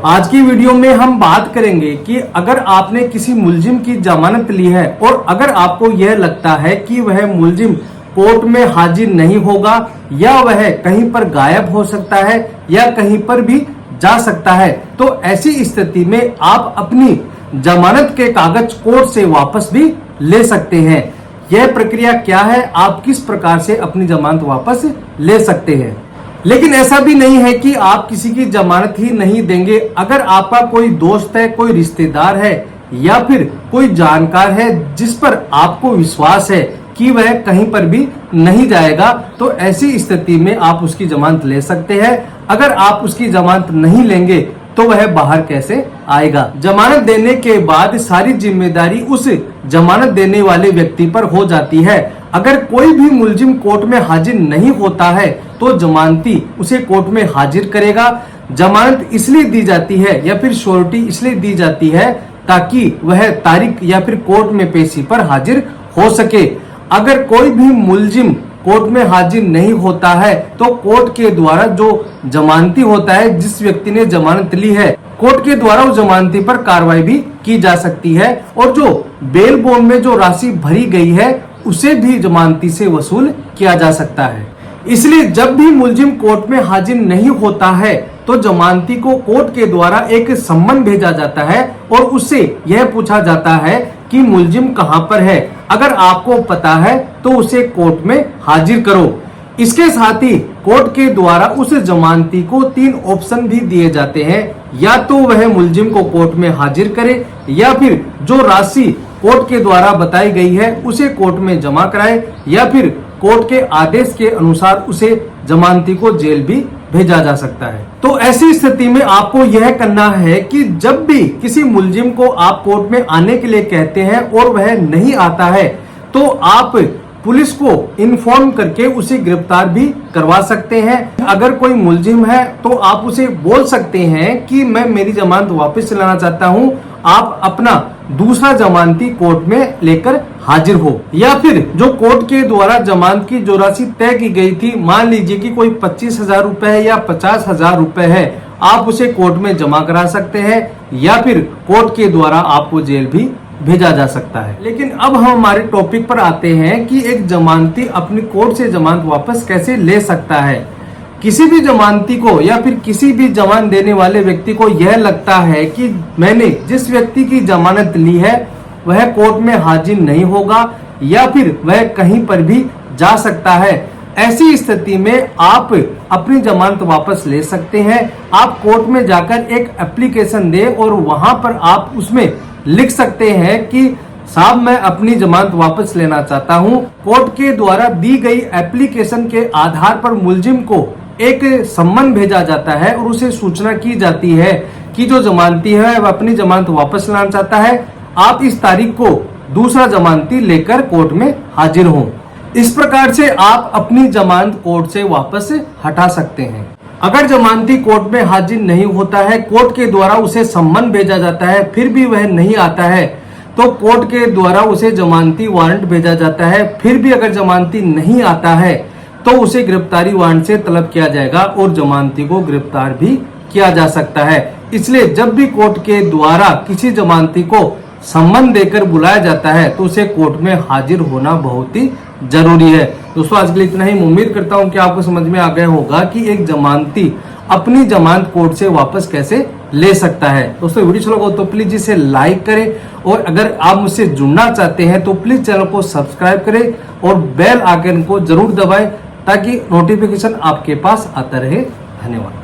आज की वीडियो में हम बात करेंगे कि अगर आपने किसी मुलजिम की जमानत ली है और अगर आपको यह लगता है कि वह मुलजिम कोर्ट में हाजिर नहीं होगा या वह कहीं पर गायब हो सकता है या कहीं पर भी जा सकता है, तो ऐसी स्थिति में आप अपनी जमानत के कागज कोर्ट से वापस भी ले सकते हैं। यह प्रक्रिया क्या है, आप किस प्रकार से अपनी जमानत वापस ले सकते हैं। लेकिन ऐसा भी नहीं है कि आप किसी की जमानत ही नहीं देंगे। अगर आपका कोई दोस्त है, कोई रिश्तेदार है या फिर कोई जानकार है जिस पर आपको विश्वास है कि वह कहीं पर भी नहीं जाएगा, तो ऐसी स्थिति में आप उसकी जमानत ले सकते हैं। अगर आप उसकी जमानत नहीं लेंगे तो वह बाहर कैसे आएगा। जमानत देने के बाद सारी जिम्मेदारी उस जमानत देने वाले व्यक्ति पर हो जाती है। अगर कोई भी मुलजिम कोर्ट में हाजिर नहीं होता है तो जमानती उसे कोर्ट में हाजिर करेगा। जमानत इसलिए दी जाती है या फिर श्योरिटी इसलिए दी जाती है ताकि वह तारीख या फिर कोर्ट में पेशी पर हाजिर हो सके। अगर कोई भी मुलजिम कोर्ट में हाजिर नहीं होता है तो कोर्ट के द्वारा जो जमानती होता है, जिस व्यक्ति ने जमानत ली है, कोर्ट के द्वारा उस जमानती पर कार्रवाई भी की जा सकती है और जो बेल बॉन्ड में जो राशि भरी गई है उसे भी जमानती से वसूल किया जा सकता है। इसलिए जब भी मुलजिम कोर्ट में हाजिर नहीं होता है तो जमानती को कोर्ट के द्वारा एक सम्मन भेजा जाता है और उससे यह पूछा जाता है कि मुलजिम कहां पर है। अगर आपको पता है तो उसे कोर्ट में हाजिर करो। इसके साथ ही कोर्ट के द्वारा उस जमानती को 3 ऑप्शन भी दिए जाते हैं, या तो वह मुलजिम को कोर्ट में हाजिर करे या फिर जो राशि कोर्ट के द्वारा बताई गई है उसे कोर्ट में जमा कराए या फिर कोर्ट के आदेश के अनुसार उसे जमानती को जेल भी भेजा जा सकता है। तो ऐसी स्थिति में आपको यह करना है कि जब भी किसी मुलजिम को आप कोर्ट में आने के लिए कहते हैं और वह नहीं आता है तो आप पुलिस को इन्फॉर्म करके उसे गिरफ्तार भी करवा सकते हैं। अगर कोई मुलजिम है तो आप उसे बोल सकते हैं कि मैं मेरी जमानत वापस लाना चाहता हूं, आप अपना दूसरा जमानती कोर्ट में लेकर हाजिर हो। या फिर जो कोर्ट के द्वारा जमानत की जो राशि तय की गई थी, मान लीजिए कि कोई 25,000 रुपए है या 50,000 रुपए है, आप उसे कोर्ट में जमा करा सकते हैं या फिर कोर्ट के द्वारा आपको जेल भी भेजा जा सकता है। लेकिन अब हम हमारे टॉपिक पर आते हैं कि एक जमानती अपनी कोर्ट से जमानत वापस कैसे ले सकता है। किसी भी जमानती को या फिर किसी भी जमानत देने वाले व्यक्ति को यह लगता है कि मैंने जिस व्यक्ति की जमानत ली है वह कोर्ट में हाजिर नहीं होगा या फिर वह कहीं पर भी जा सकता है, ऐसी स्थिति में आप अपनी जमानत वापस ले सकते हैं। आप कोर्ट में जाकर एक एप्लीकेशन दें और वहां पर आप उसमें लिख सकते हैं कि साहब मैं अपनी जमानत वापस लेना चाहता हूं। कोर्ट के द्वारा दी गई एप्लीकेशन के आधार पर मुलजिम को एक सम्मन भेजा जाता है और उसे सूचना की जाती है कि जो जमानती है वह अपनी जमानत वापस लाना चाहता है, आप इस तारीख को दूसरा जमानती लेकर कोर्ट में हाजिर हों। इस प्रकार से आप अपनी जमानत कोर्ट से वापस हटा सकते हैं। अगर जमानती कोर्ट में हाजिर नहीं होता है, कोर्ट के द्वारा उसे सम्मन भेजा जाता है, फिर भी वह नहीं आता है तो कोर्ट के द्वारा उसे जमानती वारंट भेजा जाता है, फिर भी अगर जमानती नहीं आता है तो उसे गिरफ्तारी वारंट से तलब किया जाएगा और जमानती को गिरफ्तार भी किया जा सकता है। इसलिए जब भी कोर्ट के द्वारा किसी जमानती को सम्मन देकर बुलाया जाता है तो उसे कोर्ट में हाजिर होना बहुत ही जरूरी है। दोस्तों आज के लिए इतना ही। उम्मीद करता हूं कि आपको समझ में आ गया होगा कि एक जमानती अपनी जमानत कोर्ट से वापस कैसे ले सकता है। दोस्तों वीडियो अच्छा लगा तो प्लीज इसे लाइक करें और अगर आप मुझसे जुड़ना चाहते हैं तो प्लीज चैनल को सब्सक्राइब करें और बेल आइकन को जरूर दबाएं ताकि नोटिफिकेशन आपके पास आता रहे। धन्यवाद।